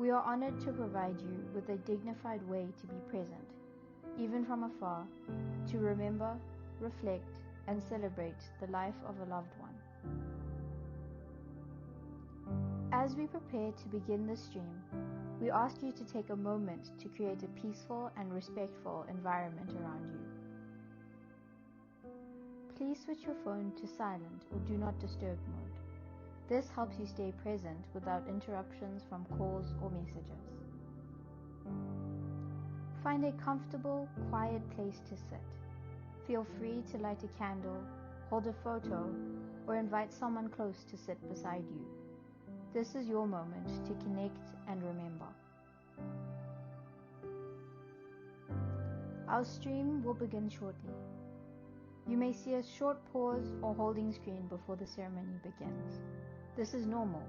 We are honored to provide you with a dignified way to be present, even from afar, to remember, reflect, and celebrate the life of a loved one. As we prepare to begin the stream, we ask you to take a moment to create a peaceful and respectful environment around you. Please switch your phone to silent or do not disturb mode. This helps you stay present without interruptions from calls or messages. Find a comfortable, quiet place to sit. Feel free to light a candle, hold a photo, or invite someone close to sit beside you. This is your moment to connect and remember. Our stream will begin shortly. You may see a short pause or holding screen before the ceremony begins. This is normal.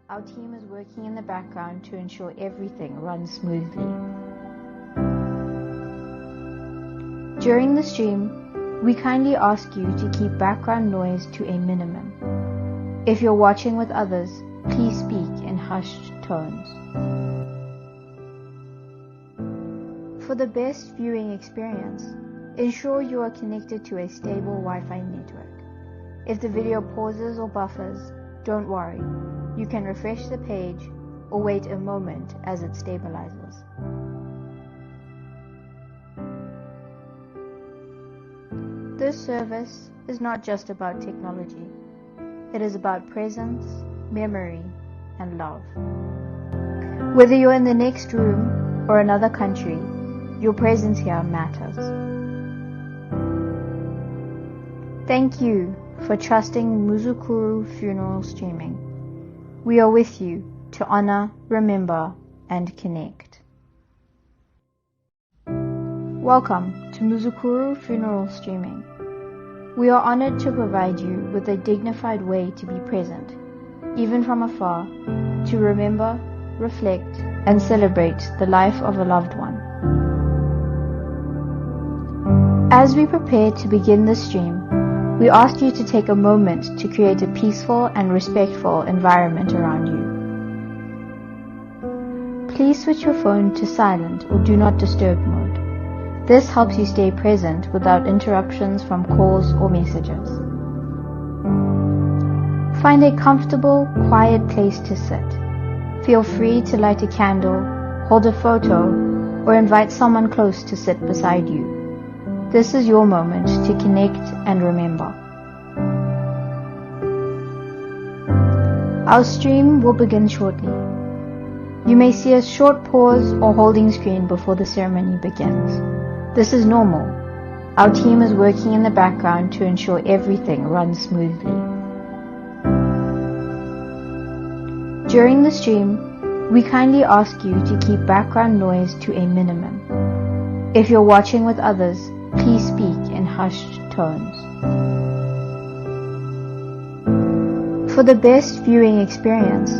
Our team is working in the background to ensure everything runs smoothly. During the stream, we kindly ask you to keep background noise to a minimum. If you're watching with others, please speak in hushed tones. For the best viewing experience, ensure you are connected to a stable Wi-Fi network. If the video pauses or buffers, don't worry. You can refresh the page or wait a moment as it stabilizes. This service is not just about technology. It is about presence, memory, and love. Whether you're in the next room or another country, your presence here matters. Thank you for trusting Muzukuru Funeral Streaming. We are with you to honor, remember, and connect. Welcome to Muzukuru Funeral Streaming. We are honored to provide you with a dignified way to be present, even from afar, to remember, reflect, and celebrate the life of a loved one. As we prepare to begin the stream, we ask you to take a moment to create a peaceful and respectful environment around you. Please switch your phone to silent or do not disturb mode. This helps you stay present without interruptions from calls or messages. Find a comfortable, quiet place to sit. Feel free to light a candle, hold a photo, or invite someone close to sit beside you. This is your moment to connect and remember. Our stream will begin shortly. You may see a short pause or holding screen before the ceremony begins. This is normal. Our team is working in the background to ensure everything runs smoothly. During the stream, we kindly ask you to keep background noise to a minimum. If you're watching with others, please speak in hushed tones. For the best viewing experience,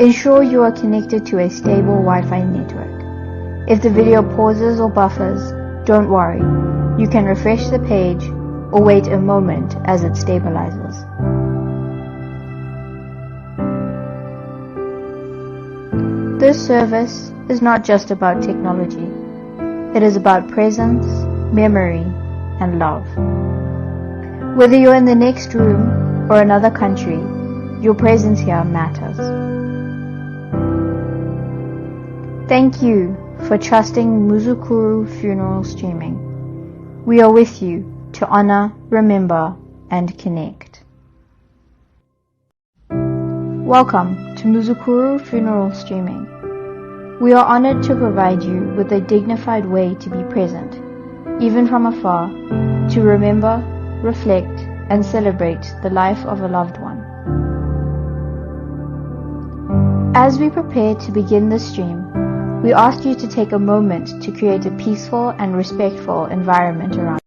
ensure you are connected to a stable Wi-Fi network. If the video pauses or buffers, don't worry. You can refresh the page or wait a moment as it stabilizes. This service is not just about technology. It is about presence, memory, and love. Whether you're in the next room or another country, your presence here matters. Thank you for trusting Muzukuru Funeral Streaming. We are with you to honor, remember, and connect. Welcome to Muzukuru Funeral Streaming. We are honored to provide you with a dignified way to be present, even from afar, to remember, reflect, and celebrate the life of a loved one. As we prepare to begin the stream, we ask you to take a moment to create a peaceful and respectful environment around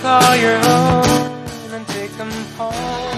all your own and take them home.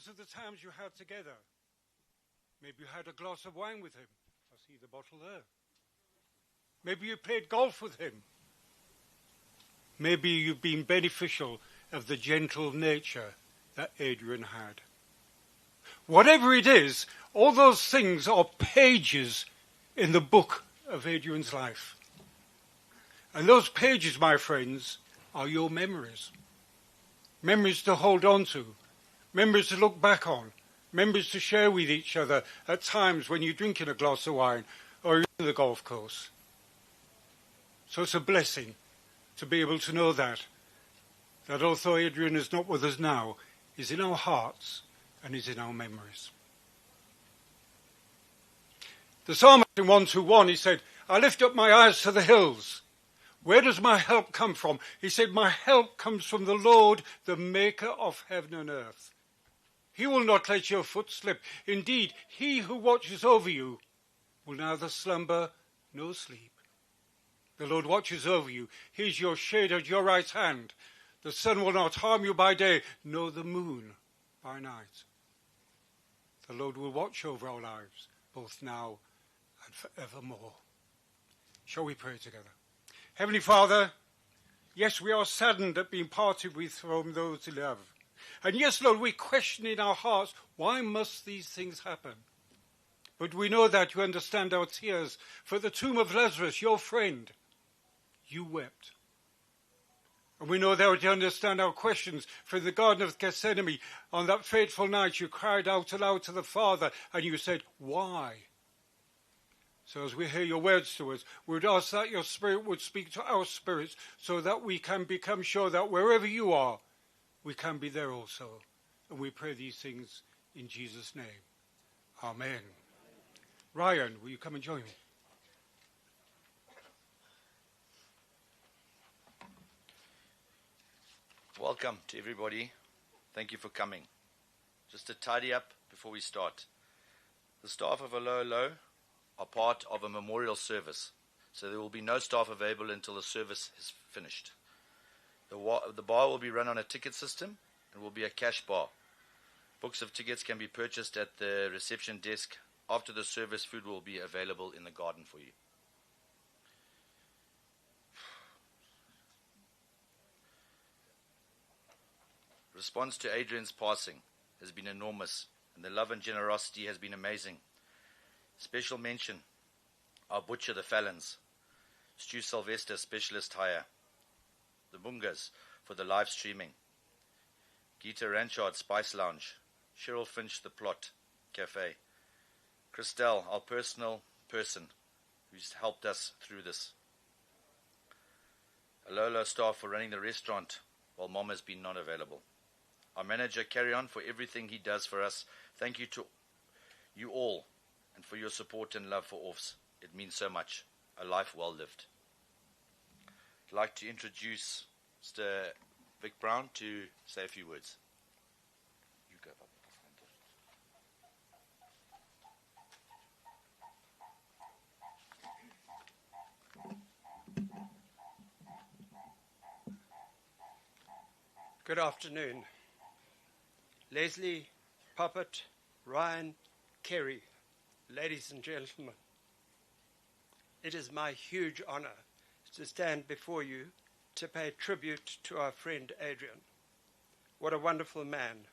memories of the times you had together. Maybe you had a glass of wine with him. I see the bottle there. Maybe you played golf with him. Maybe you've been beneficial of the gentle nature that Adrian had. Whatever it is, all those things are pages in the book of Adrian's life. And those pages, my friends, are your memories. Memories to hold on to. Memories to look back on. Memories to share with each other at times when you're drinking a glass of wine or you're in the golf course. So it's a blessing to be able to know that although Adrian is not with us now, he's in our hearts and he's in our memories. The psalmist in 121, he said, I lift up my eyes to the hills. Where does my help come from? He said, my help comes from the Lord, the maker of heaven and earth. He will not let your foot slip. Indeed, he who watches over you will neither slumber nor sleep. The Lord watches over you. He is your shade at your right hand. The sun will not harm you by day, nor the moon by night. The Lord will watch over our lives, both now and forevermore. Shall we pray together? Heavenly Father, yes, we are saddened at being parted with from those we love. And yes, Lord, we question in our hearts, why must these things happen? But we know that you understand our tears. For the tomb of Lazarus, your friend, you wept. And we know that you understand our questions. For the Garden of Gethsemane, on that fateful night, you cried out aloud to the Father, and you said, why? So as we hear your words to us, we would ask that your Spirit would speak to our spirits, so that we can become sure that wherever you are, we can be there also. And we pray these things in Jesus' name. Amen. Ryan, will you come and join me? Welcome to everybody. Thank you for coming. Just to tidy up before we start. The staff of Alo Alo are part of a memorial service, so there will be no staff available until the service is finished. The bar will be run on a ticket system and will be a cash bar. Books of tickets can be purchased at the reception desk. After the service, food will be available in the garden for you. Response to Adrian's passing has been enormous, and the love and generosity has been amazing. Special mention, our butcher, the Fallons, Stu Sylvester, specialist hire, the Bungas for the live streaming, Gita Ranchard, Spice Lounge, Cheryl Finch, the Plot Cafe, Christelle, our personal person who's helped us through this, Alo Alo staff for running the restaurant while Mom has been not available. Our manager, Carry On, for everything he does for us. Thank you to you all and for your support and love for ORFS. It means so much. A life well lived. I'd like to introduce Mr. Vic Brown to say a few words. You go, Papa. Good afternoon. Leslie, Puppet, Ryan, Kerry, ladies and gentlemen, it is my huge honor to stand before you to pay tribute to our friend Adrian. What a wonderful man.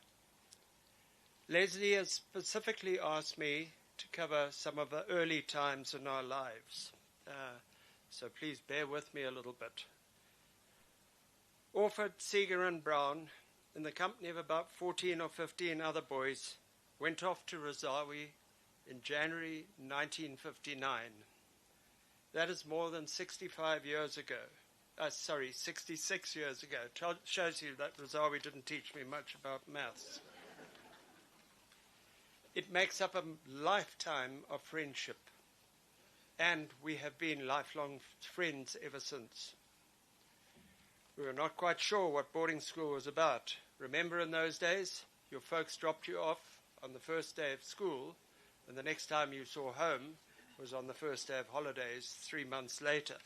Leslie has specifically asked me to cover some of the early times in our lives, so please bear with me a little bit. Orford, Seeger and Brown, in the company of about 14 or 15 other boys, went off to Razawi in January 1959. That is more than 65 years ago. 66 years ago. Shows you that Razawi didn't teach me much about maths. It makes up a lifetime of friendship, and we have been lifelong friends ever since. We were not quite sure what boarding school was about. Remember in those days, your folks dropped you off on the first day of school, and the next time you saw home was on the first day of holidays 3 months later.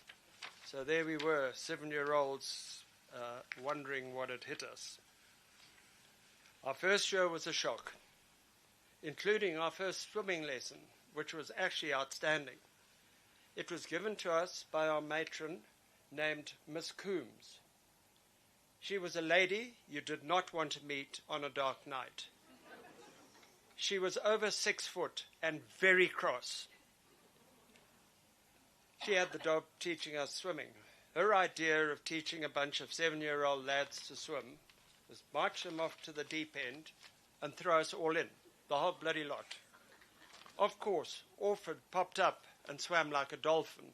So there we were, 7-year-olds, wondering what had hit us. Our first year was a shock, including our first swimming lesson, which was actually outstanding. It was given to us by our matron named Miss Coombs. She was a lady you did not want to meet on a dark night. She was over 6 foot and very cross. She had the job teaching us swimming. Her idea of teaching a bunch of 7-year-old lads to swim was march them off to the deep end and throw us all in, the whole bloody lot. Of course, Orford popped up and swam like a dolphin.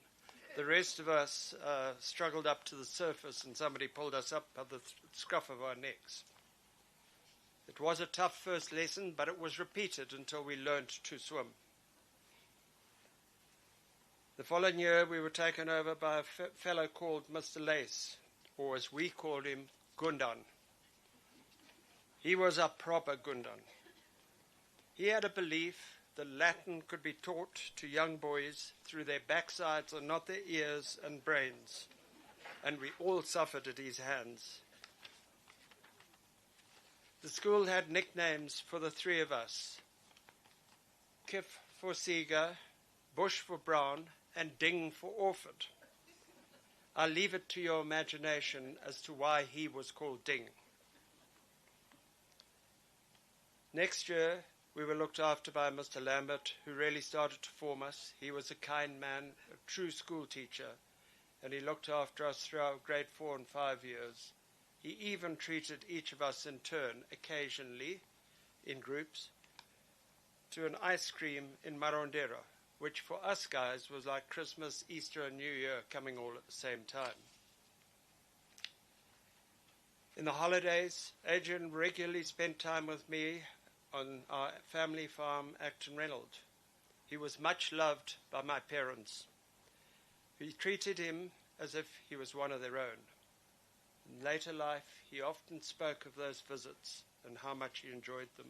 The rest of us struggled up to the surface and somebody pulled us up by the scruff of our necks. It was a tough first lesson, but it was repeated until we learned to swim. The following year, we were taken over by a fellow called Mr. Lace, or as we called him, Gundan. He was a proper Gundan. He had a belief that Latin could be taught to young boys through their backsides and not their ears and brains, and we all suffered at his hands. The school had nicknames for the three of us: Kif for Seeger, Bush for Brown, and Ding for Orford. I'll leave it to your imagination as to why he was called Ding. Next year, we were looked after by Mr. Lambert, who really started to form us. He was a kind man, a true school teacher, and he looked after us through our grade 4 and 5 years. He even treated each of us in turn, occasionally, in groups, to an ice cream in Marondera, which for us guys was like Christmas, Easter, and New Year coming all at the same time. In the holidays, Adrian regularly spent time with me on our family farm, Acton Reynolds. He was much loved by my parents. We treated him as if he was one of their own. In later life, he often spoke of those visits and how much he enjoyed them.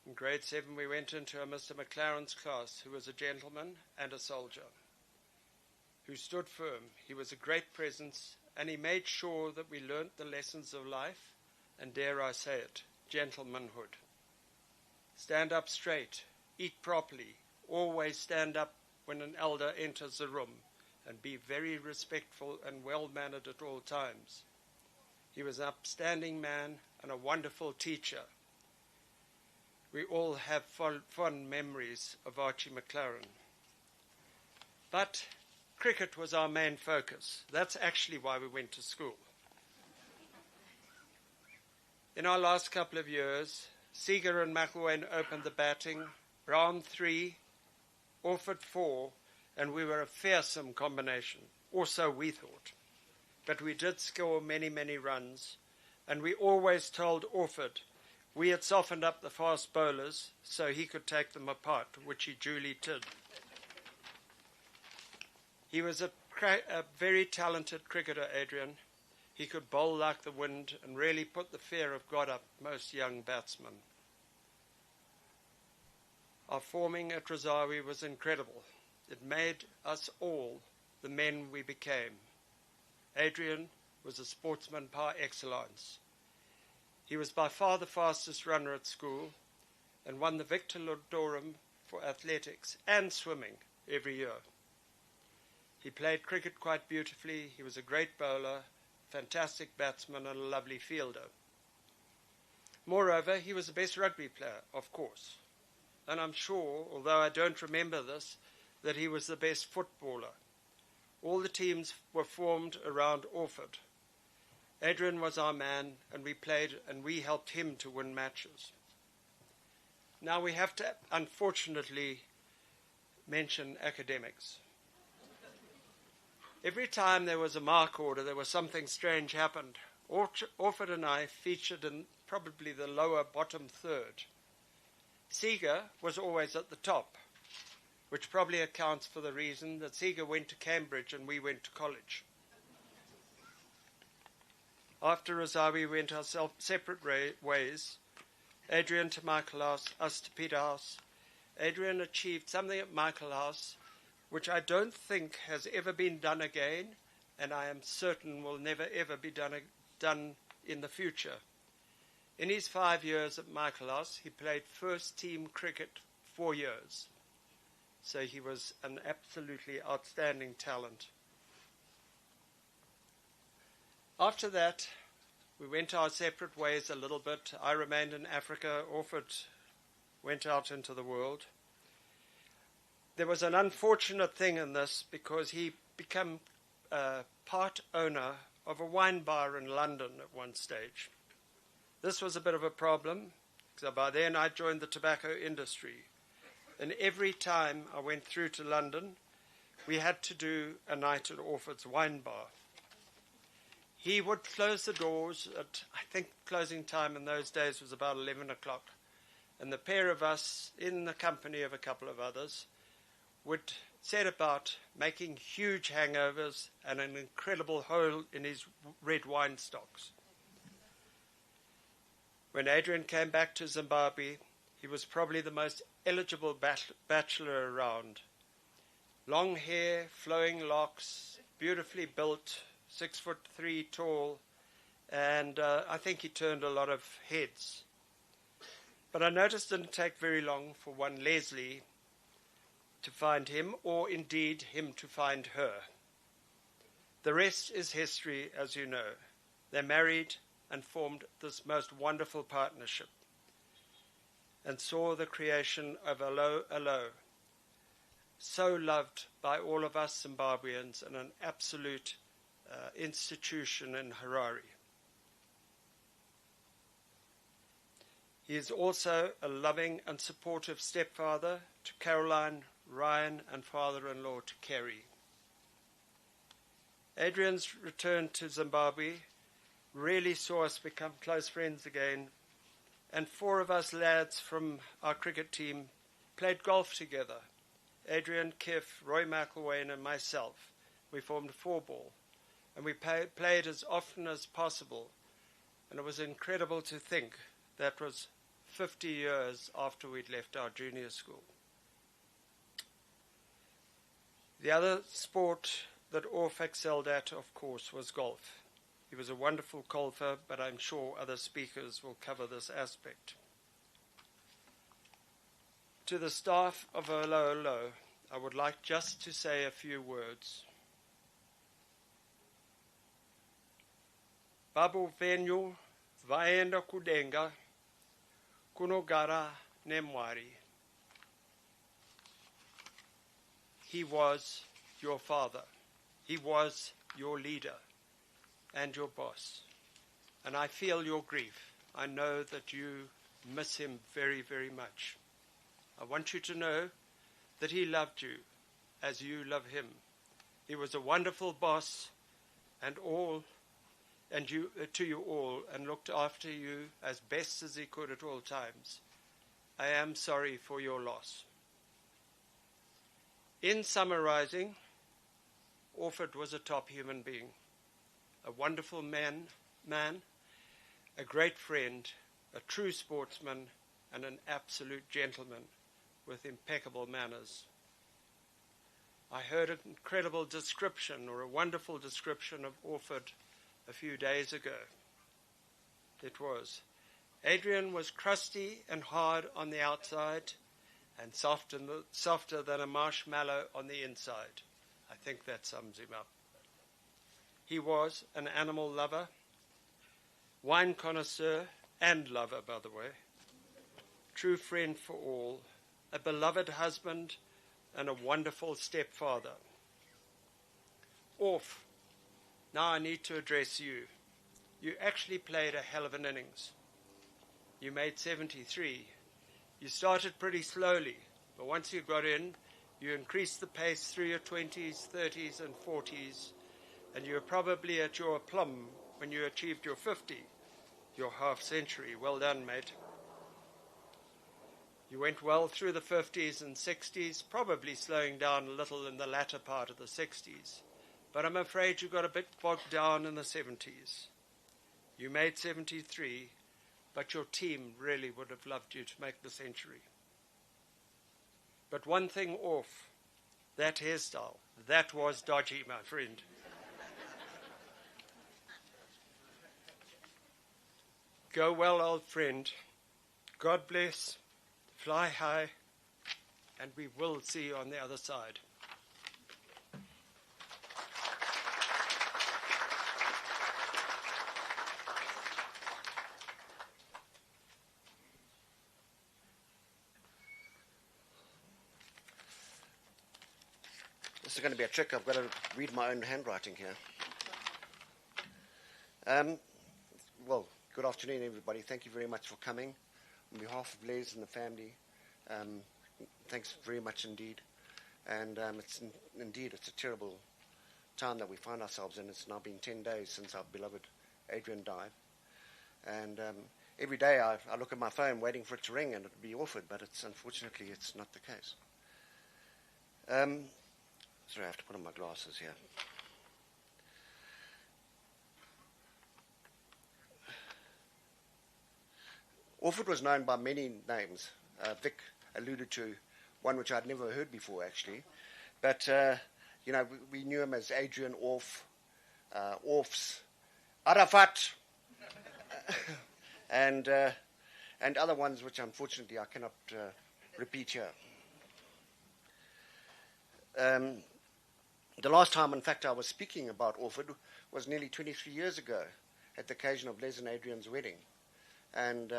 In grade 7, we went into a Mr. McLaren's class, who was a gentleman and a soldier, who stood firm. He was a great presence, and he made sure that we learnt the lessons of life, and dare I say it, gentlemanhood. Stand up straight, eat properly, always stand up when an elder enters the room, and be very respectful and well-mannered at all times. He was an upstanding man and a wonderful teacher. We all have fond memories of Archie McLaren. But cricket was our main focus. That's actually why we went to school. In our last couple of years, Seeger and McElwain opened the batting, Brown 3, Orford 4, and we were a fearsome combination, or so we thought. But we did score many, many runs, and we always told Orford we had softened up the fast bowlers so he could take them apart, which he duly did. He was a very talented cricketer, Adrian. He could bowl like the wind and really put the fear of God up most young batsmen. Our forming at Rosawi was incredible. It made us all the men we became. Adrian was a sportsman par excellence. He was by far the fastest runner at school and won the Victor Lodorum for athletics and swimming every year. He played cricket quite beautifully. He was a great bowler, fantastic batsman, and a lovely fielder. Moreover, he was the best rugby player, of course. And I'm sure, although I don't remember this, that he was the best footballer. All the teams were formed around Orford. Adrian was our man, and we played, and we helped him to win matches. Now we have to, unfortunately, mention academics. Every time there was a mark order, there was something strange happened. Orford and I featured in probably the lower bottom third. Seeger was always at the top, which probably accounts for the reason that Seeger went to Cambridge and we went to college. After Rosawi, we went our separate ways. Adrian to Michael House, us to Peter House. Adrian achieved something at Michael House which I don't think has ever been done again, and I am certain will never ever be done in the future. In his 5 years at Michaelhouse, he played first team cricket 4 years. So he was an absolutely outstanding talent. After that, we went our separate ways a little bit. I remained in Africa. Orford went out into the world. There was an unfortunate thing in this because he became part owner of a wine bar in London at one stage. This was a bit of a problem because by then I joined the tobacco industry. And every time I went through to London, we had to do a night at Orford's wine bar. He would close the doors at, I think closing time in those days was about 11 o'clock. And the pair of us, in the company of a couple of others, would set about making huge hangovers and an incredible hole in his red wine stocks. When Adrian came back to Zimbabwe, he was probably the most eligible bachelor around. Long hair, flowing locks, beautifully built, 6'3" tall, and I think he turned a lot of heads. But I noticed it didn't take very long for one Leslie to find him, or indeed him to find her. The rest is history, as you know. They married and formed this most wonderful partnership and saw the creation of Alo Alo, so loved by all of us Zimbabweans and an absolute institution in Harare. He is also a loving and supportive stepfather to Caroline, Ryan, and father-in-law to Kerry. Adrian's return to Zimbabwe really saw us become close friends again, and 4 of us lads from our cricket team played golf together. Adrian, Kiff, Roy McElwain, and myself. We formed a 4-ball, and we played as often as possible, and it was incredible to think that was 50 years after we'd left our junior school. The other sport that Orf excelled at, of course, was golf. He was a wonderful golfer, but I'm sure other speakers will cover this aspect. To the staff of Alo Alo, I would like just to say a few words. Babu venyu vaenda kudenga kunogara nemwari. He was your father. He was your leader and your boss. And I feel your grief. I know that you miss him very, very much. I want you to know that he loved you as you love him. He was a wonderful boss to you all, and looked after you as best as he could at all times. I am sorry for your loss. In summarizing, Orford was a top human being, a wonderful man, a great friend, a true sportsman, and an absolute gentleman with impeccable manners. I heard an incredible description, or a wonderful description of Orford a few days ago. It was, Adrian was crusty and hard on the outside and softer than a marshmallow on the inside. I think that sums him up. He was an animal lover, wine connoisseur and lover, by the way, true friend for all, a beloved husband, and a wonderful stepfather. Orf, now I need to address you. You actually played a hell of an innings. You made 73. You started pretty slowly, but once you got in, you increased the pace through your 20s, 30s, and 40s, and you were probably at your plum when you achieved your 50, your half century. Well done, mate. You went well through the 50s and 60s, probably slowing down a little in the latter part of the 60s. But I'm afraid you got a bit bogged down in the 70s. You made 73, but your team really would have loved you to make the century. But one thing off, that hairstyle, that was dodgy, my friend. Go well, old friend. God bless. Fly high. And we will see you on the other side. This is going to be a trick. I've got to read my own handwriting here. Well, good afternoon, everybody. Thank you very much for coming. On behalf of Les and the family, thanks very much indeed. And it's a terrible time that we find ourselves in. It's now been 10 days since our beloved Adrian died. And every day I look at my phone waiting for it to ring and it would be offered, but unfortunately it's not the case. Sorry, I have to put on my glasses here. Orford was known by many names. Vic alluded to one which I'd never heard before, actually. But, we knew him as Adrian Orff, Orffs, Arafat, and other ones which, unfortunately, I cannot repeat here. The last time, in fact, I was speaking about Orford was nearly 23 years ago at the occasion of Les and Adrian's wedding. And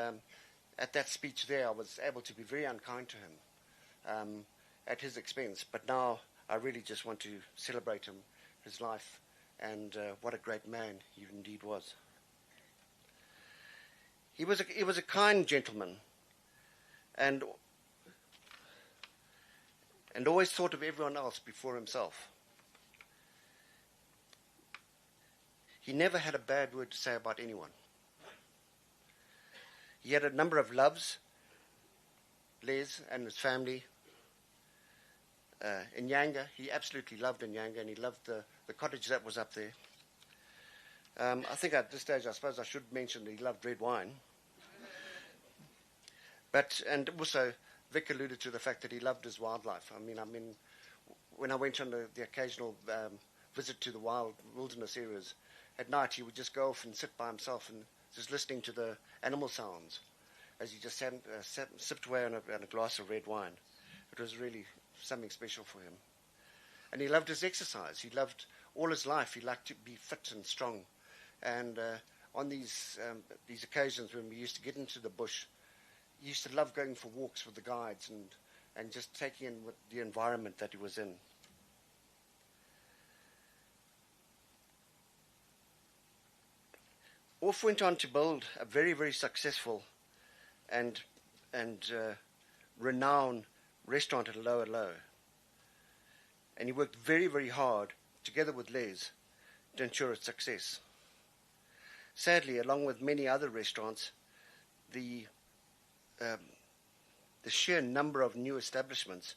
at that speech there, I was able to be very unkind to him at his expense. But now I really just want to celebrate him, his life, and what a great man he indeed was. He was a kind gentleman, and always thought of everyone else before himself. He never had a bad word to say about anyone. He had a number of loves, Les and his family. In Yanga, he absolutely loved Yanga, and he loved the cottage that was up there. I think at this stage, I suppose I should mention that he loved red wine. And also, Vic alluded to the fact that he loved his wildlife. I mean, when I went on the occasional visit to the wilderness areas, at night he would just go off and sit by himself and just listening to the animal sounds as he just sipped away on a glass of red wine. It was really something special for him. And he loved his exercise. He loved all his life. He liked to be fit and strong. And on these occasions when we used to get into the bush, he used to love going for walks with the guides and just taking in the environment that he was in. Orff went on to build a very, very successful and renowned restaurant at Lower Low. And he worked very, very hard, together with Les, to ensure its success. Sadly, along with many other restaurants, the sheer number of new establishments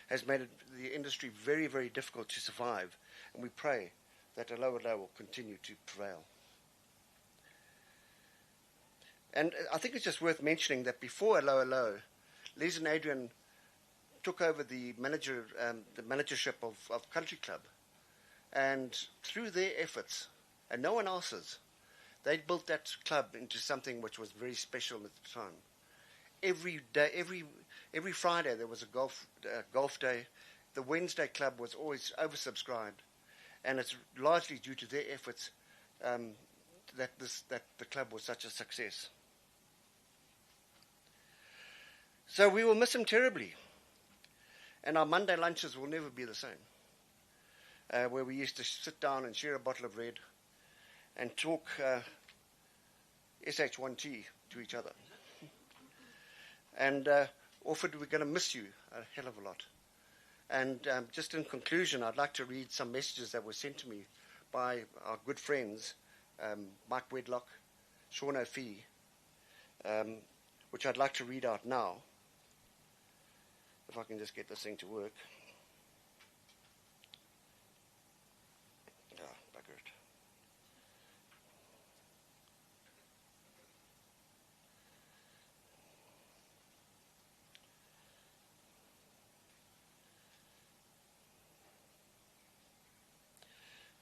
has made the industry very, very difficult to survive. And we pray that a Lower Low will continue to prevail. And I think it's just worth mentioning that before a Lower Low, Les and Adrian took over the managership of Country Club. And through their efforts, and no one else's, they built that club into something which was very special at the time. Every day, every Friday there was a golf day. The Wednesday club was always oversubscribed, and it's largely due to their efforts that the club was such a success. So we will miss him terribly, and our Monday lunches will never be the same. Where we used to sit down and share a bottle of red and talk SH1T to each other. And Orford, we're going to miss you a hell of a lot. And just in conclusion, I'd like to read some messages that were sent to me by our good friends, Mike Wedlock, Sean O'Fee, which I'd like to read out now, if I can just get this thing to work. Bugger it.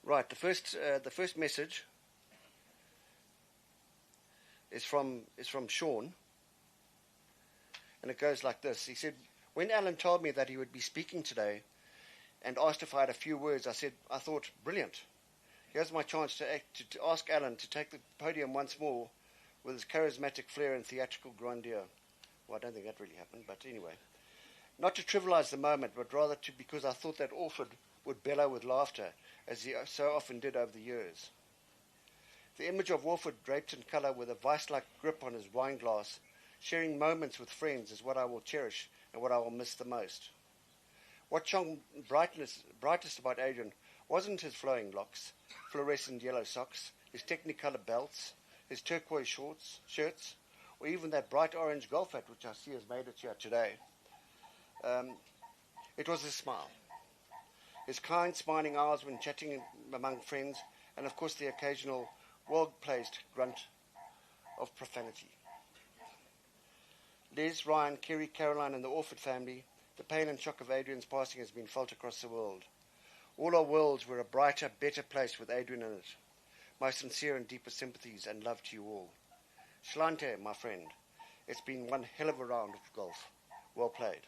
Right, the first message is from Sean, and it goes like this. He said, when Alan told me that he would be speaking today and asked if I had a few words, I thought, brilliant. Here's my chance to ask Alan to take the podium once more with his charismatic flair and theatrical grandeur. Well, I don't think that really happened, but anyway. Not to trivialize the moment, but rather because I thought that Orford would bellow with laughter, as he so often did over the years. The image of Orford draped in colour with a vice-like grip on his wine glass, sharing moments with friends, is what I will cherish and what I will miss the most. What shone brightest about Adrian wasn't his flowing locks, fluorescent yellow socks, his Technicolor belts, his turquoise shirts, or even that bright orange golf hat which I see has made it here today. It was his smile, his kind, smiling eyes when chatting among friends, and of course the occasional well-placed grunt of profanity. Liz, Ryan, Kerry, Caroline, and the Orford family, the pain and shock of Adrian's passing has been felt across the world. All our worlds were a brighter, better place with Adrian in it. My sincere and deepest sympathies and love to you all. Shlante, my friend, it's been one hell of a round of golf. Well played.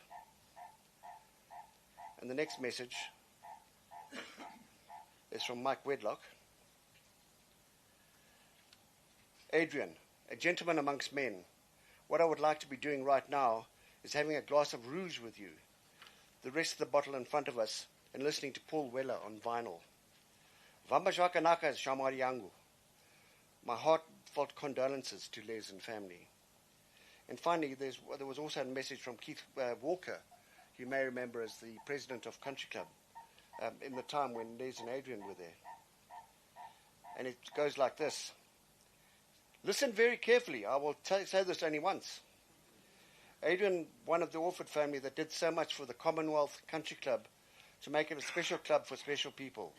And the next message is from Mike Wedlock. Adrian, a gentleman amongst men, what I would like to be doing right now is having a glass of rouge with you, the rest of the bottle in front of us, and listening to Paul Weller on vinyl. Vambashakanaka Shamari Yangu. My heartfelt condolences to Les and family. And finally, there was also a message from Keith Walker, you may remember as the president of Country Club, in the time when Les and Adrian were there. And it goes like this. Listen very carefully. I will say this only once. Adrian, one of the Orford family that did so much for the Commonwealth Country Club to make it a special club for special people,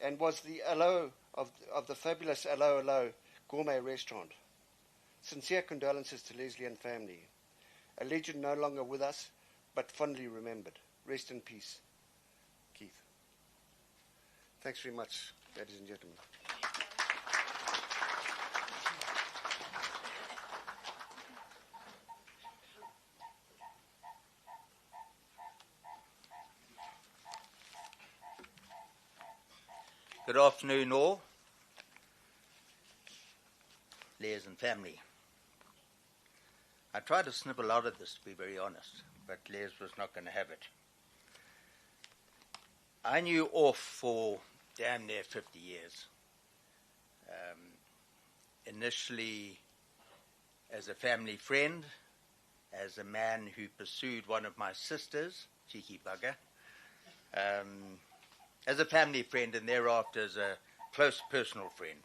and was the Allo of the fabulous Allo gourmet restaurant. Sincere condolences to Leslie and family. A legend no longer with us, but fondly remembered. Rest in peace, Keith. Thanks very much, ladies and gentlemen. Good afternoon, all. Les and family. I tried to snip a lot of this, to be very honest, but Les was not going to have it. I knew Orf for damn near 50 years. Initially as a family friend, as a man who pursued one of my sisters, cheeky bugger, as a family friend, and thereafter as a close personal friend.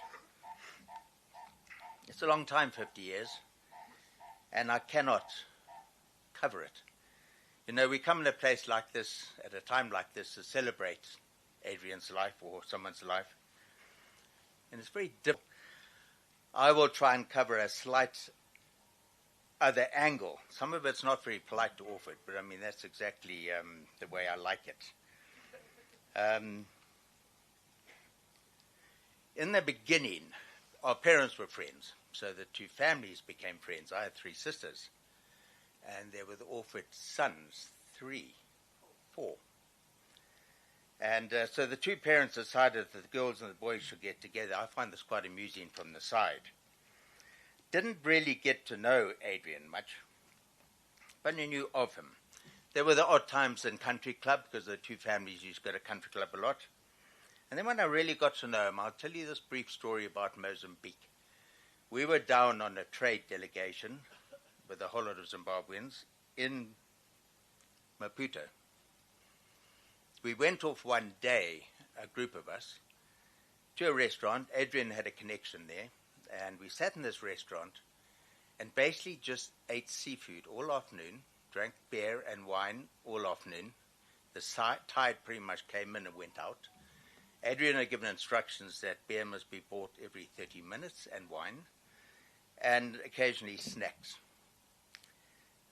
It's a long time, 50 years, and I cannot cover it. You know, we come in a place like this, at a time like this, to celebrate Adrian's life or someone's life, and it's very difficult. I will try and cover a slight other angle. Some of it's not very polite to Orford, but I mean, that's exactly the way I like it. In the beginning, our parents were friends, so the two families became friends. I had three sisters, and there were the Orford sons, 4. And so the two parents decided that the girls and the boys should get together. I find this quite amusing from the side. Didn't really get to know Adrian much, but I knew of him. There were the odd times in country club, because the two families used to go to country club a lot. And then when I really got to know him, I'll tell you this brief story about Mozambique. We were down on a trade delegation with a whole lot of Zimbabweans in Maputo. We went off one day, a group of us, to a restaurant. Adrian had a connection there, and we sat in this restaurant and basically just ate seafood all afternoon, drank beer and wine all afternoon. The tide pretty much came in and went out. Adrian had given instructions that beer must be bought every 30 minutes and wine, and occasionally snacks.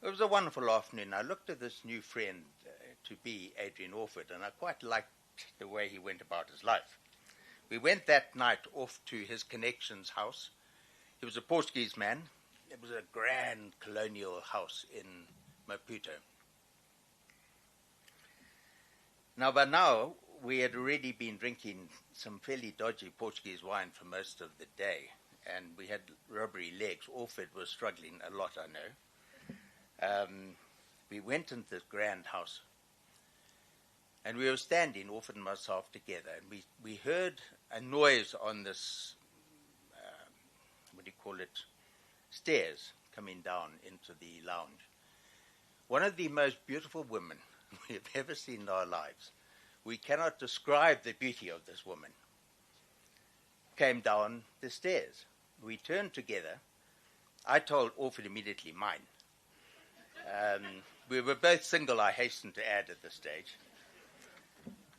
It was a wonderful afternoon. I looked at this new friend to be Adrian Orford, and I quite liked the way he went about his life. We went that night off to his connection's house. He He was a Portuguese man. It was a grand colonial house in Maputo. Now, by now, we had already been drinking some fairly dodgy Portuguese wine for most of the day, and we had rubbery legs. Orford was struggling a lot, I know. We went into this grand house, and we were standing, Orford and myself, together, and we heard a noise on this, stairs coming down into the lounge. One of the most beautiful women we have ever seen in our lives. We cannot describe the beauty of this woman. Came down the stairs. We turned together. I told Orford immediately mine. We were both single, I hasten to add at this stage.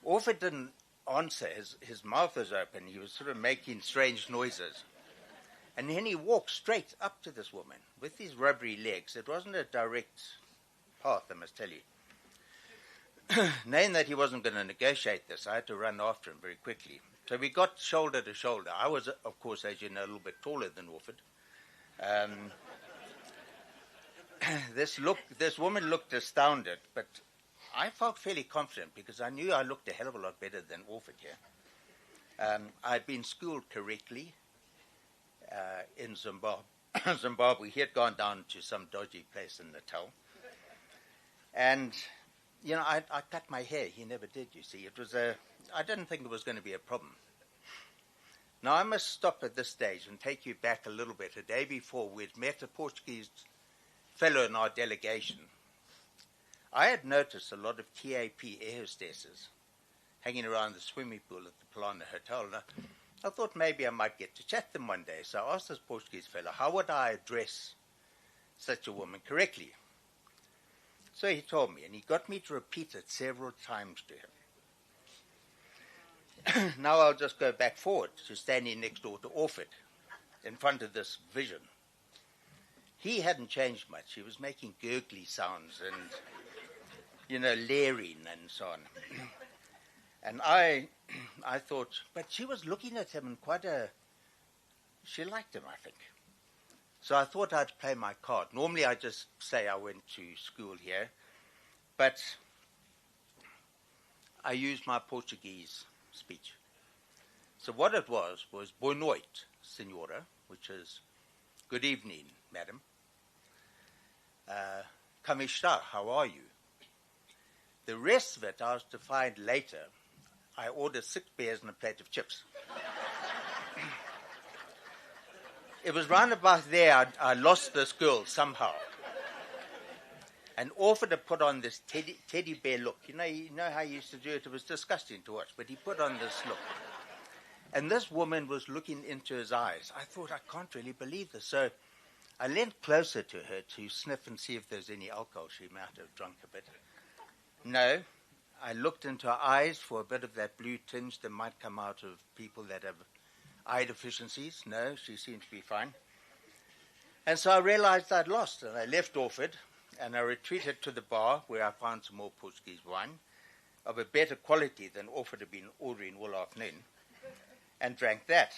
Orford didn't answer. His mouth was open. He was sort of making strange noises. And then he walked straight up to this woman with his rubbery legs. It wasn't a direct path, I must tell you. Knowing that he wasn't going to negotiate this, I had to run after him very quickly. So we got shoulder to shoulder. I was, of course, as you know, a little bit taller than Orford. This woman looked astounded, but I felt fairly confident because I knew I looked a hell of a lot better than Orford here. I'd been schooled correctly in Zimbabwe. He had gone down to some dodgy place in Natal. And, you know, I cut my hair. He never did, you see. I didn't think it was going to be a problem. Now, I must stop at this stage and take you back a little bit. A day before, we'd met a Portuguese fellow in our delegation. I had noticed a lot of TAP air hostesses hanging around the swimming pool at the Polana Hotel. Now, I thought maybe I might get to chat them one day. So I asked this Portuguese fellow, how would I address such a woman correctly? So he told me, and he got me to repeat it several times to him. Now I'll just go back forward to standing next door to Orford in front of this vision. He hadn't changed much. He was making gurgly sounds and, you know, leering and so on. And I thought, but she was looking at him in she liked him, I think. So I thought I'd play my card. Normally I just say I went to school here, but I used my Portuguese speech. So what it was boa noite, senhora, which is good evening, madam. Como está? How are you? The rest of it I was to find later. I ordered 6 beers and a plate of chips. It was round about there I lost this girl somehow. And Orford had put on this teddy bear look. You know how he used to do it? It was disgusting to watch, but he put on this look. And this woman was looking into his eyes. I thought, I can't really believe this. So I leant closer to her to sniff and see if there's any alcohol. She might have drunk a bit. No. I looked into her eyes for a bit of that blue tinge that might come out of people that have eye deficiencies. No, she seemed to be fine. And so I realized I'd lost, and I left Orford, and I retreated to the bar where I found some more Portuguese wine of a better quality than Orford had been ordering all afternoon, and drank that.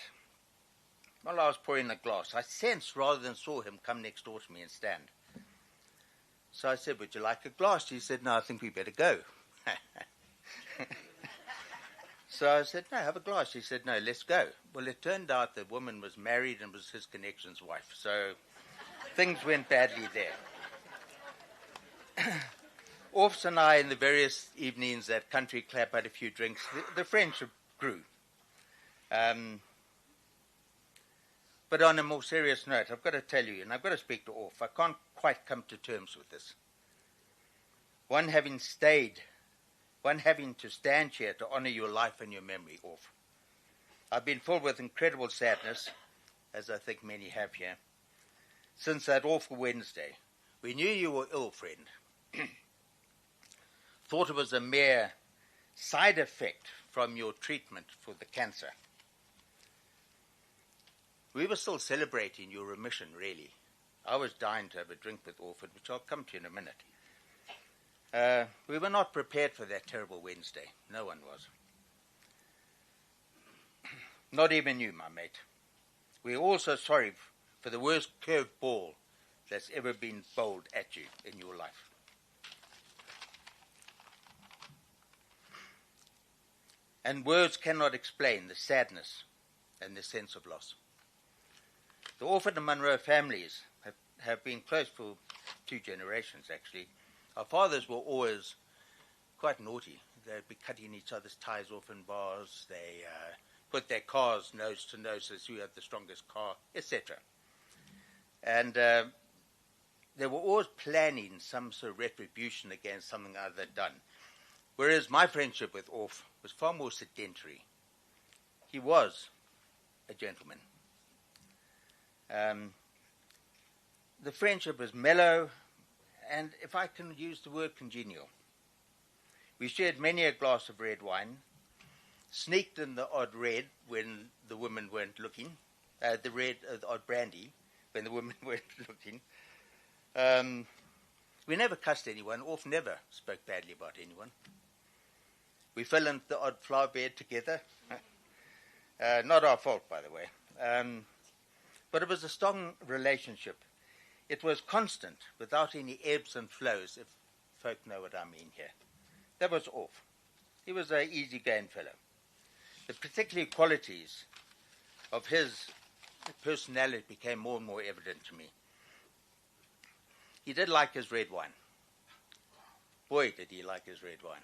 While I was pouring a glass, I sensed rather than saw him come next door to me and stand. So I said, would you like a glass? He said, no, I think we better go. So I said, no, have a glass. He said, no, let's go. Well, it turned out the woman was married and was his connection's wife. So things went badly there. Orfs and I, in the various evenings at Country Club, had a few drinks. The friendship grew. But on a more serious note, I've got to tell you, and I've got to speak to Orf, I can't quite come to terms with this. One having to stand here to honor your life and your memory, Orf. I've been filled with incredible sadness, as I think many have here, since that awful Wednesday. We knew you were ill, friend. Thought it was a mere side effect from your treatment for the cancer. We were still celebrating your remission, really. I was dying to have a drink with Orford, which I'll come to in a minute. We were not prepared for that terrible Wednesday. No one was. Not even you, my mate. We're also sorry for the worst curved ball that's ever been bowled at you in your life. And words cannot explain the sadness and the sense of loss. The Orford and Munro families have been close for 2 generations, actually. Our fathers were always quite naughty. They'd be cutting each other's ties off in bars. They put their cars nose to nose as who had the strongest car, etc. And they were always planning some sort of retribution against something other done. Whereas my friendship with Orf was far more sedentary. He was a gentleman. The friendship was mellow, and if I can use the word, congenial. We shared many a glass of red wine, sneaked in the odd red when the women weren't looking, the odd brandy when the women weren't looking. We never cussed anyone. Orf never spoke badly about anyone. We fell into the odd flower bed together. Not our fault, by the way. But it was a strong relationship. It was constant, without any ebbs and flows, if folk know what I mean here. That was Orf. He was an easy-going fellow. The particular qualities of his personality became more and more evident to me. He did like his red wine. Boy, did he like his red wine.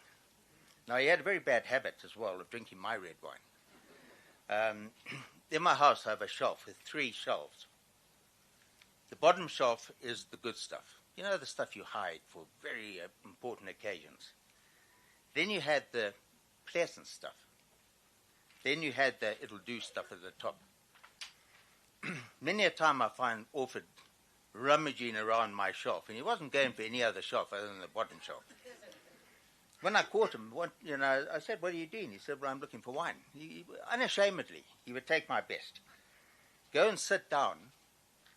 Now, he had a very bad habit as well of drinking my red wine. In my house, I have a shelf with 3 shelves. The bottom shelf is the good stuff. You know, the stuff you hide for very important occasions. Then you had the pleasant stuff. Then you had the it'll-do stuff at the top. Many a time I find Orford rummaging around my shelf, and he wasn't going for any other shelf other than the bottom shelf. When I caught him, I said, "What are you doing?" He said, "Well, I'm looking for wine." Unashamedly, he would take my best. Go and sit down,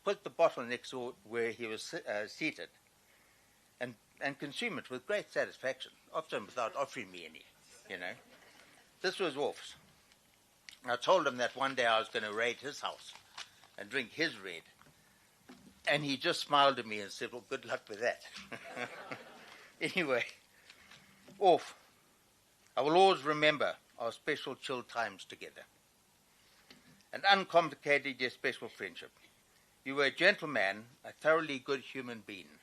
put the bottle next to where he was seated, and consume it with great satisfaction, often without offering me any, This was Orf's. I told him that one day I was going to raid his house and drink his red. And he just smiled at me and said, "Well, good luck with that." Anyway, Orf, I will always remember our special chill times together. An uncomplicated yet special friendship. You were a gentleman, a thoroughly good human being,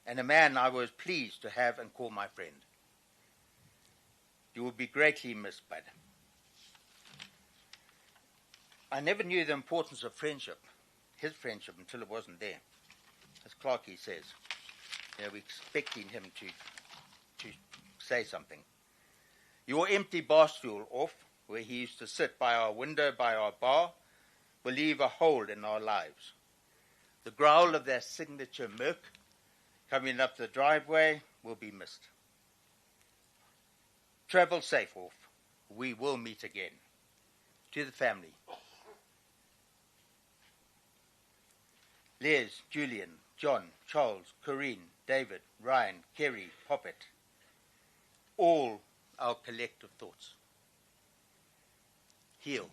and a man I was pleased to have and call my friend. You will be greatly missed, Bud. I never knew the importance of friendship, his friendship, until it wasn't there. As Clarkey says, we're expecting him to say something. Your empty bar stool, Orf, where he used to sit by our window, by our bar, will leave a hole in our lives. The growl of their signature Merc coming up the driveway will be missed. Travel safe, Orf. We will meet again. To the family. Les, Julian, John, Charles, Corinne, David, Ryan, Kerry, Poppet. All our collective thoughts. Heal.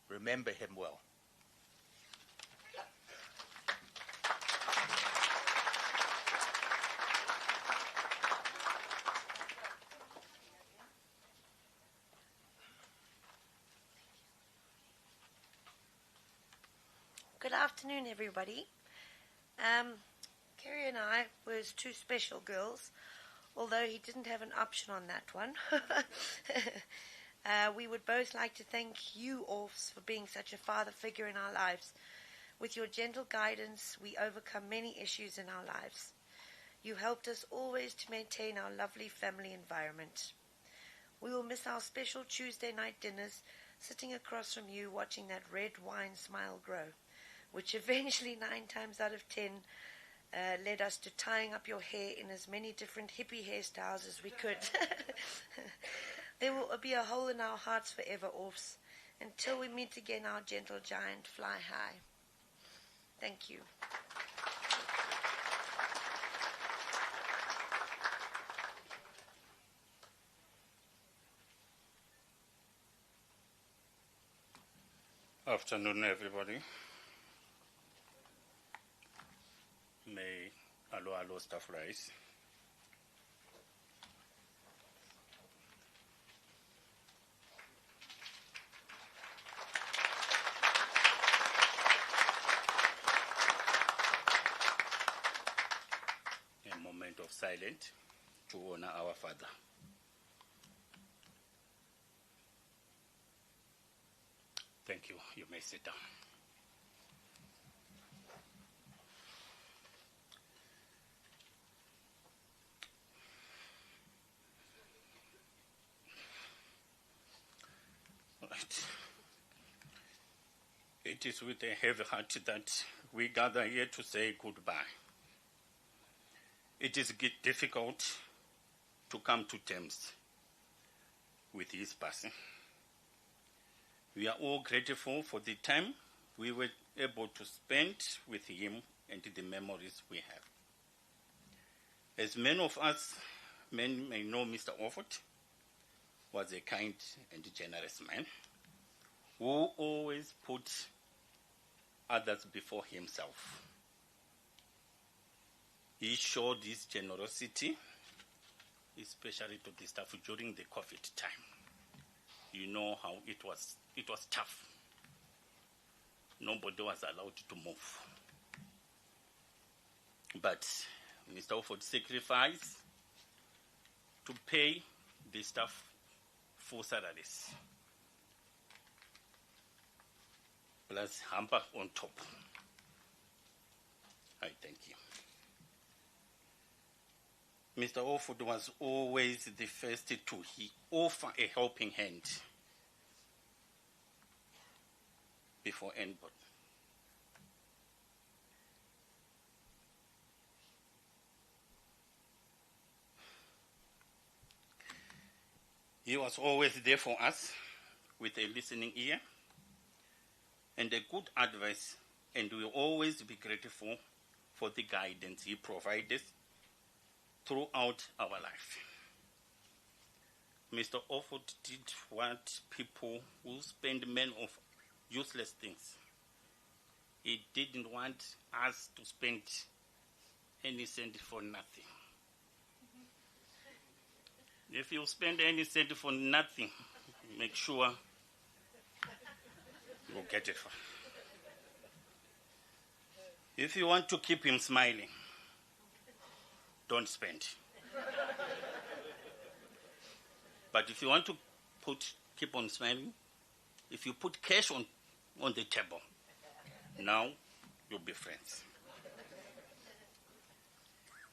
Remember him well. Good afternoon, everybody. Kerry and I was 2 special girls, although he didn't have an option on that one. We would both like to thank you, Orfs, for being such a father figure in our lives. With your gentle guidance, we overcome many issues in our lives. You helped us always to maintain our lovely family environment. We will miss our special Tuesday night dinners, sitting across from you watching that red wine smile grow, which eventually 9 times out of 10 led us to tying up your hair in as many different hippie hairstyles as we could. There will be a hole in our hearts forever, Orfs, until we meet again, our gentle giant. Fly high. Thank you. afternoon, everybody. May alo staff rise. A moment of silence to honor our father. Thank you. You may sit down. Right. It is with a heavy heart that we gather here to say goodbye. It is difficult to come to terms with his passing. We are all grateful for the time we were able to spend with him and the memories we have. As many of us may know, Mr. Offord was a kind and generous man who always put others before himself. He showed his generosity, especially to the staff during the COVID time. You know how it was tough. Nobody was allowed to move. But Mr. Offord sacrificed to pay the staff full salaries, plus hamper on top. I thank you. Mr. Offord was always the first to offer a helping hand before anybody. He was always there for us with a listening ear and a good advice, and we will always be grateful for the guidance he provided throughout our life. Mr. Offord did what people who spend men of useless things. He didn't want us to spend any cent for nothing. If you spend any cent for nothing, make sure you get it. If you want to keep him smiling, don't spend. But if you want to keep on smiling, if you put cash on the table, now you'll be friends.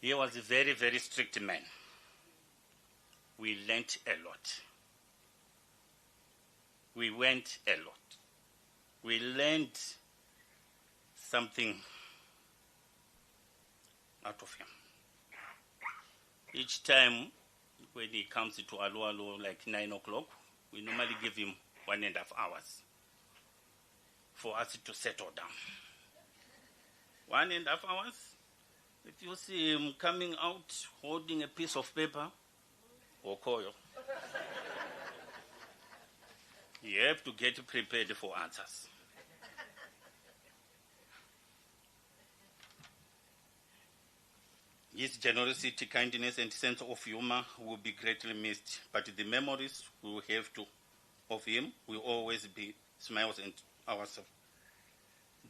He was a very, very strict man. We learnt a lot. We went a lot. We learned something out of him. Each time when he comes to Alo like 9 o'clock, we normally give him 1.5 hours for us to settle down. 1.5 hours? If you see him coming out holding a piece of paper, Okoyo, you have to get prepared for answers. His generosity, kindness, and sense of humor will be greatly missed, but the memories we will have of him will always be smiles and ourselves.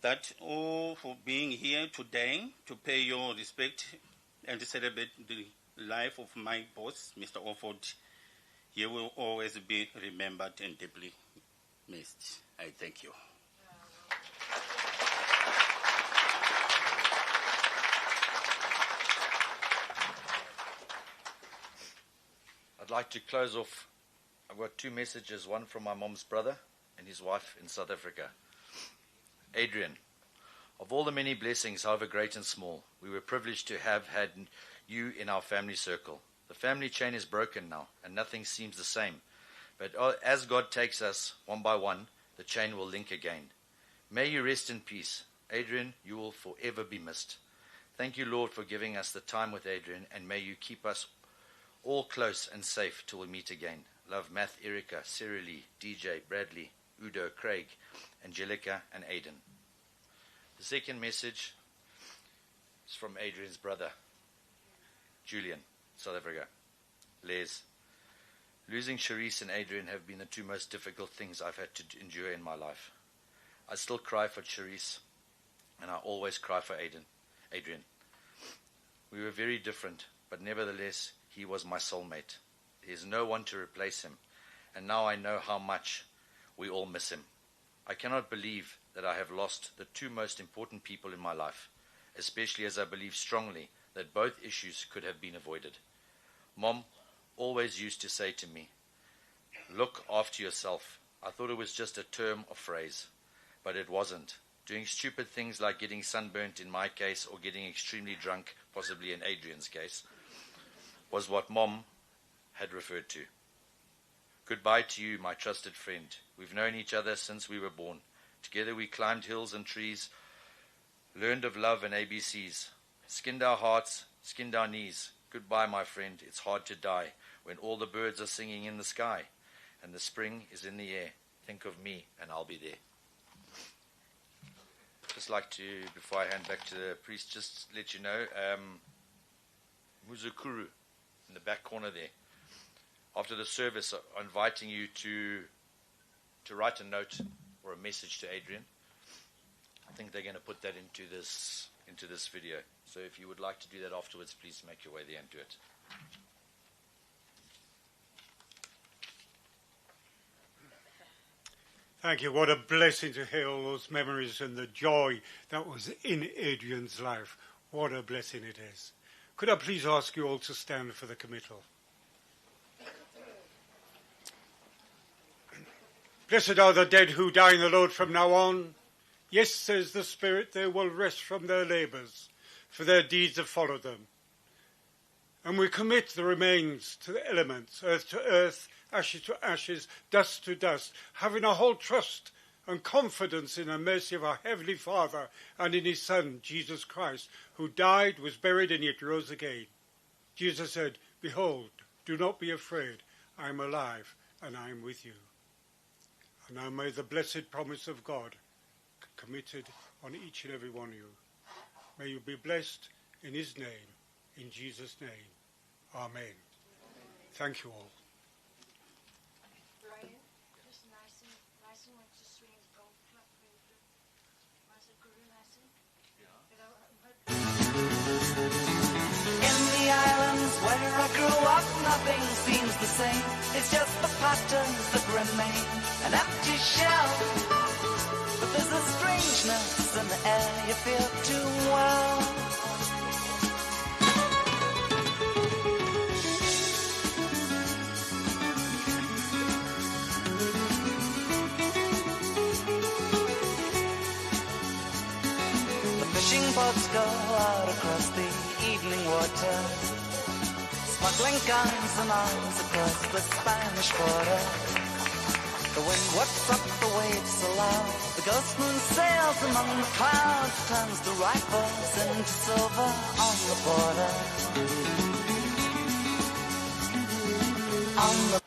That's all for being here today to pay your respect and celebrate the life of my boss, Mr. Offord. He will always be remembered and deeply missed. I thank you. I'd like to close off. I've got 2 messages, one from my mom's brother and his wife in South Africa. Adrian, of all the many blessings, however great and small, we were privileged to have had you in our family circle. The family chain is broken now, and nothing seems the same. But as God takes us one by one, the chain will link again. May you rest in peace. Adrian, you will forever be missed. Thank you, Lord, for giving us the time with Adrian, and may you keep us all close and safe till we meet again. Love, Matt, Erica, Sarah Lee, DJ, Bradley, Udo, Craig, Angelica, and Aidan. The second message is from Adrian's brother, Julian, South Africa. Les, losing Charisse and Adrian have been the two most difficult things I've had to endure in my life. I still cry for Charisse, and I always cry for Adrian. We were very different, but nevertheless, he was my soulmate. There's no one to replace him, and now I know how much we all miss him. I cannot believe that I have lost the two most important people in my life, especially as I believe strongly that both issues could have been avoided. Mom always used to say to me, "Look after yourself." I thought it was just a term or phrase, but it wasn't. Doing stupid things like getting sunburnt in my case or getting extremely drunk, possibly in Adrian's case, was what Mom had referred to. Goodbye to you, my trusted friend. We've known each other since we were born. Together we climbed hills and trees, learned of love and ABCs, skinned our hearts, skinned our knees. Goodbye, my friend. It's hard to die when all the birds are singing in the sky and the spring is in the air. Think of me and I'll be there. Just like to, before I hand back to the priest, just let you know, Muzukuru in the back corner there. After the service, I'm inviting you to write a note or a message to Adrian. I think they're going to put that into this video. So if you would like to do that afterwards, please make your way there and do it. Thank you. What a blessing to hear all those memories and the joy that was in Adrian's life. What a blessing it is. Could I please ask you all to stand for the committal? Blessed are the dead who die in the Lord from now on. Yes, says the Spirit, they will rest from their labours, for their deeds have followed them. And we commit the remains to the elements, earth to earth, ashes to ashes, dust to dust, having a whole trust and confidence in the mercy of our Heavenly Father and in His Son, Jesus Christ, who died, was buried, and yet rose again. Jesus said, "Behold, do not be afraid. I am alive, and I am with you." And now may the blessed promise of God committed on each and every one of you. May you be blessed in His name, in Jesus' name. Amen. Thank you all. Brian, just nice and want to swing his golf club very good. Nice and good, nice and. In the islands where I grew up, nothing seems the same. It's just the patterns that remain, an empty shell. But there's a strangeness in the air, you feel too well. Fishing boats go out across the evening water, smuggling guns and arms across the Spanish border. The wind whips up the waves so loud, the ghost moon sails among the clouds, turns the rifles into silver on the border. On the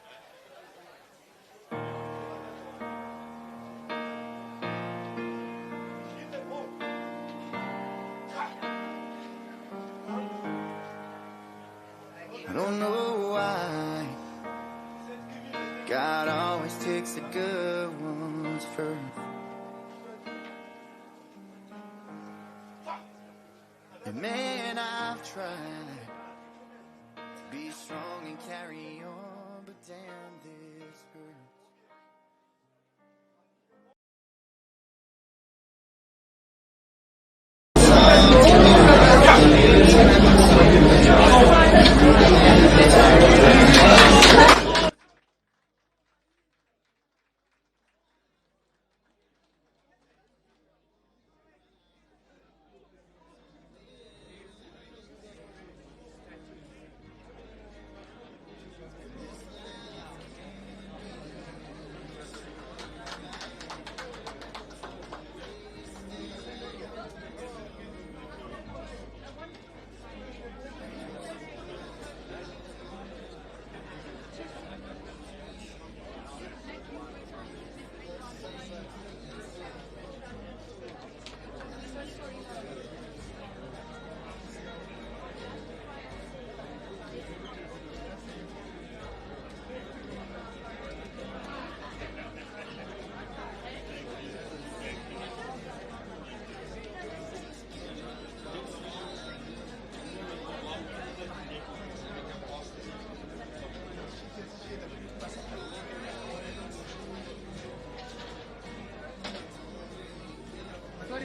I don't know why God always takes the good ones first. And man, I've tried to be strong and carry on, but damn, this hurts.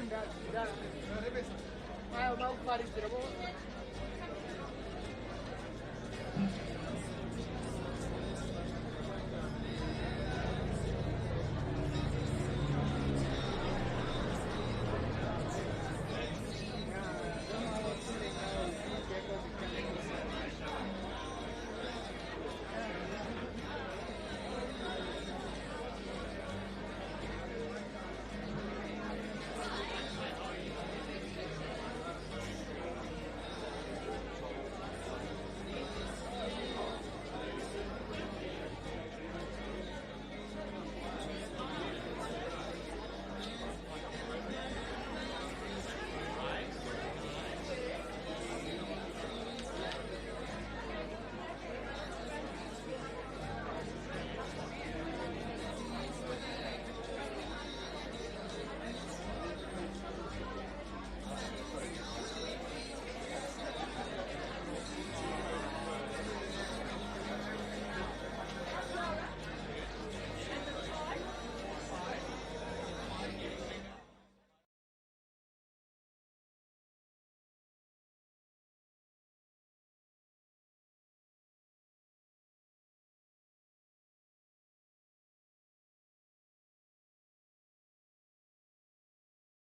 Vai,